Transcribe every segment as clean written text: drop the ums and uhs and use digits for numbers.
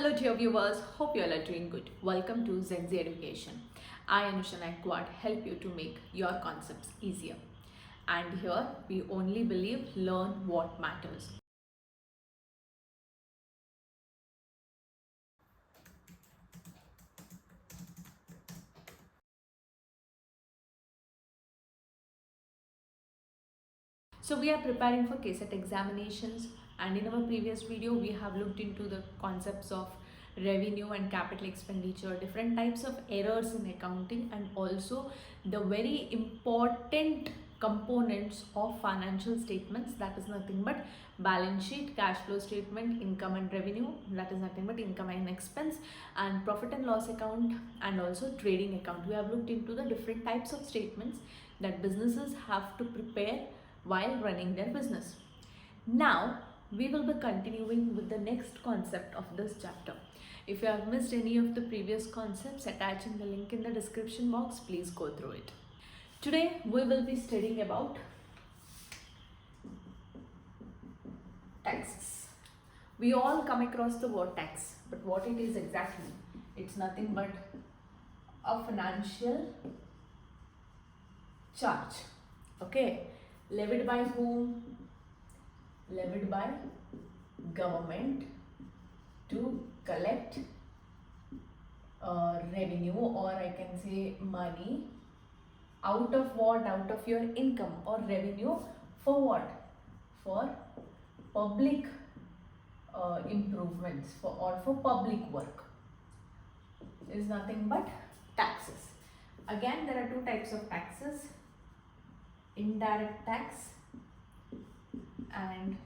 Hello dear viewers, hope you all are doing good. Welcome to Zenzi Education. I, Anusha Naikwad, help you to make your concepts easier. And here we only believe learn what matters. So we are preparing for KSET examinations, and in our previous video we have looked into the concepts of revenue and capital expenditure, different types of errors in accounting, and also the very important components of financial statements, that is nothing but balance sheet, cash flow statement, income and revenue, that is nothing but income and expense, and profit and loss account, and also trading account. We have looked into the different types of statements that businesses have to prepare while running their business. Now we will be continuing with the next concept of this chapter. If you have missed any of the previous concepts, attaching the link in the description box, please go through it. Today we will be studying about taxes. We all come across the word tax, but what it is exactly? It's nothing but a financial charge. Okay, levied by whom? Levied by government to collect revenue, or I can say money, out of what? Out of your income or revenue. For what? For public improvements, for public work, is nothing but taxes. Again, there are two types of taxes: indirect tax and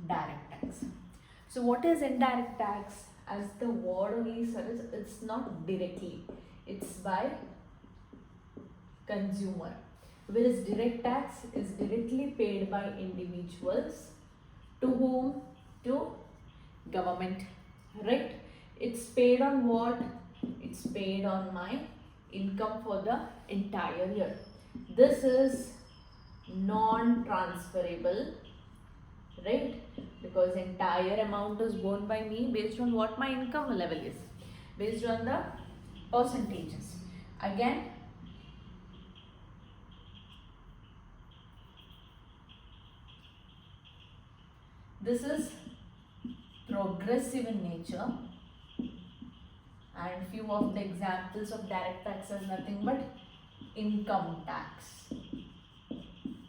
direct tax. So what is indirect tax? As the word only says, it's not directly, it's by consumer, whereas direct tax is directly paid by individuals. To whom? To government, right? It's paid on what? It's paid on my income for the entire year. This is non-transferable, right? Because entire amount is borne by me based on what my income level is, based on the percentages. Again, this is progressive in nature, and few of the examples of direct tax is nothing but income tax,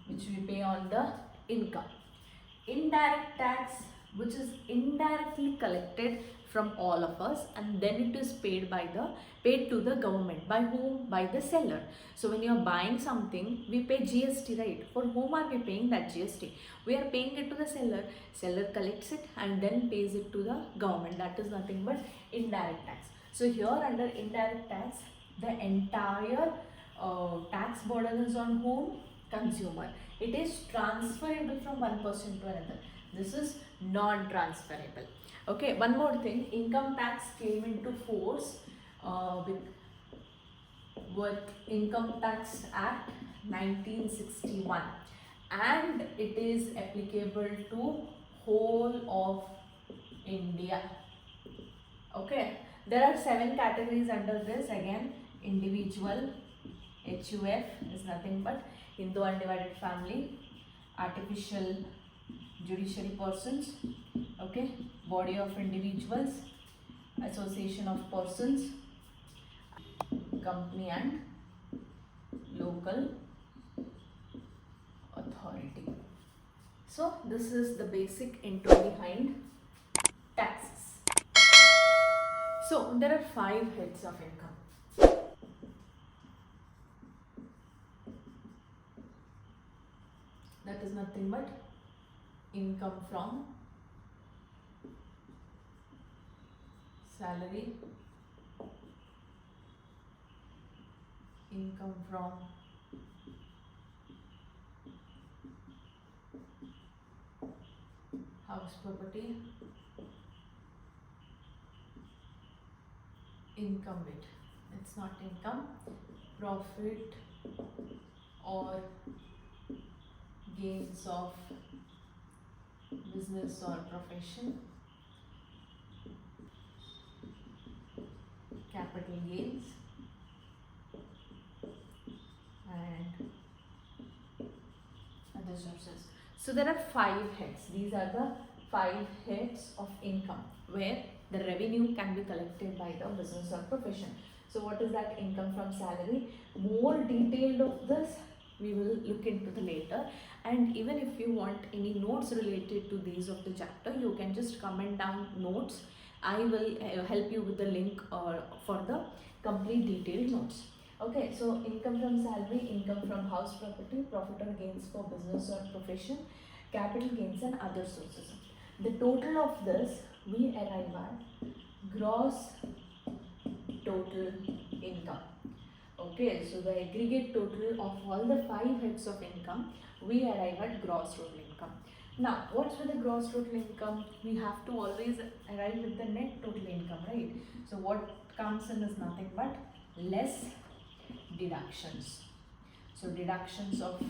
which we pay on the income. Indirect tax, which is indirectly collected from all of us, and then it is paid to the government. By whom? By the seller. So when you are buying something, we pay GST, right? For whom are we paying that GST? We are paying it to the seller. Seller collects it and then pays it to the government. That is nothing but indirect tax. So here under indirect tax, the entire tax burden is on whom? Consumer. It is transferable from one person to another. This is non-transferable. Okay, one more thing. Income tax came into force with Income Tax Act 1961, and it is applicable to whole of India. Okay, there are 7 categories under this. Again, individual, HUF is nothing but Hindu undivided family, artificial judiciary persons, okay, body of individuals, association of persons, company and local authority. So this is the basic intro behind taxes. So there are 5 heads of income. That is nothing but income from salary, income from house property, income with, it's not income, profit or gains of business or profession, capital gains and other sources. So there are 5 heads. These are the 5 heads of income where the revenue can be collected by the business or profession. So what is that income from salary? More detailed of this we will look into the later, and even if you want any notes related to these of the chapter, you can just comment down notes. I will help you with the link for the complete detailed notes. Okay, so income from salary, income from house property, profit or gains for business or profession, capital gains and other sources. The total of this we arrive at gross total income. Okay, so the aggregate total of all the 5 heads of income, we arrive at gross total income. Now, what's with the gross total income? We have to always arrive with the net total income, right? So what comes in is nothing but less deductions. So deductions of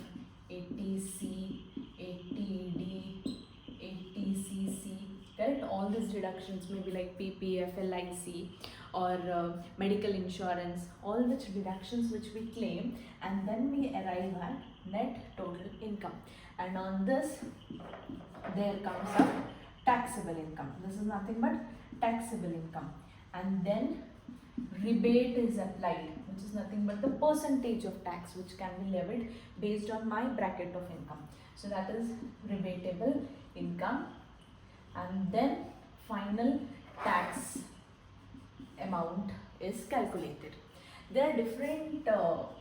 80C, 80D, 80CC, correct? All these deductions may be like PPF, LIC or medical insurance, all which deductions which we claim, and then we arrive at net total income. And on this there comes up taxable income. This is nothing but taxable income. And then rebate is applied, which is nothing but the percentage of tax which can be levied based on my bracket of income. So that is rebatable income. And then final tax amount is calculated. There are different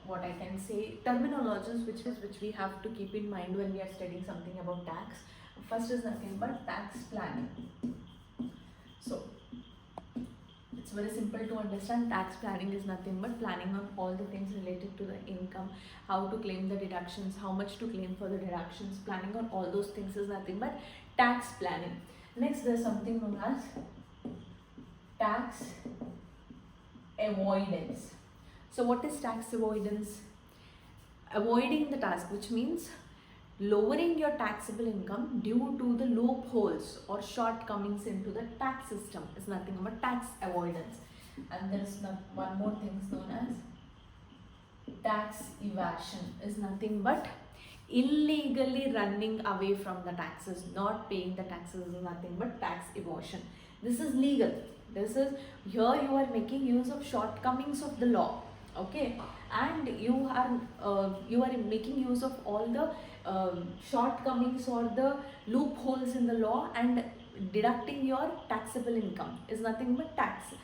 what I can say terminologies which we have to keep in mind when we are studying something about tax. First is nothing but tax planning. So it's very simple to understand. Tax planning is nothing but planning on all the things related to the income, how to claim the deductions, how much to claim for the deductions. Planning on all those things is nothing but tax planning. Next, there is something known as tax avoidance. So what is tax avoidance? Avoiding the tax, which means lowering your taxable income due to the loopholes or shortcomings into the tax system is nothing but tax avoidance. And there is one more thing known as tax evasion, is nothing but illegally running away from the taxes, not paying the taxes, is nothing but tax evasion. This is legal. This is, here you are making use of shortcomings of the law, okay, and you are making use of all the shortcomings or the loopholes in the law and deducting your taxable income is nothing but tax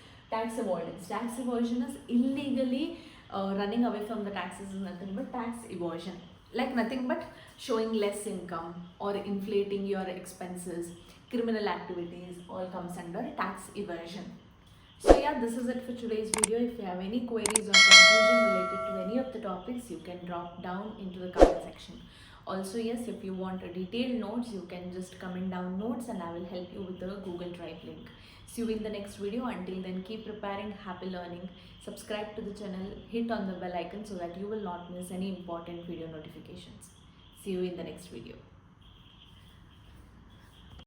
avoidance. Tax evasion is illegally running away from the taxes, is nothing but tax evasion. Like nothing but showing less income or inflating your expenses, criminal activities, all comes under tax evasion. So yeah, this is it for today's video. If you have any queries or conclusion related to any of the topics, you can drop down into the comment section. Also, yes, if you want a detailed notes, you can just comment down notes and I will help you with the Google Drive link. See you in the next video. Until then, keep preparing, happy learning. Subscribe to the channel, hit on the bell icon so that you will not miss any important video notifications. See you in the next video.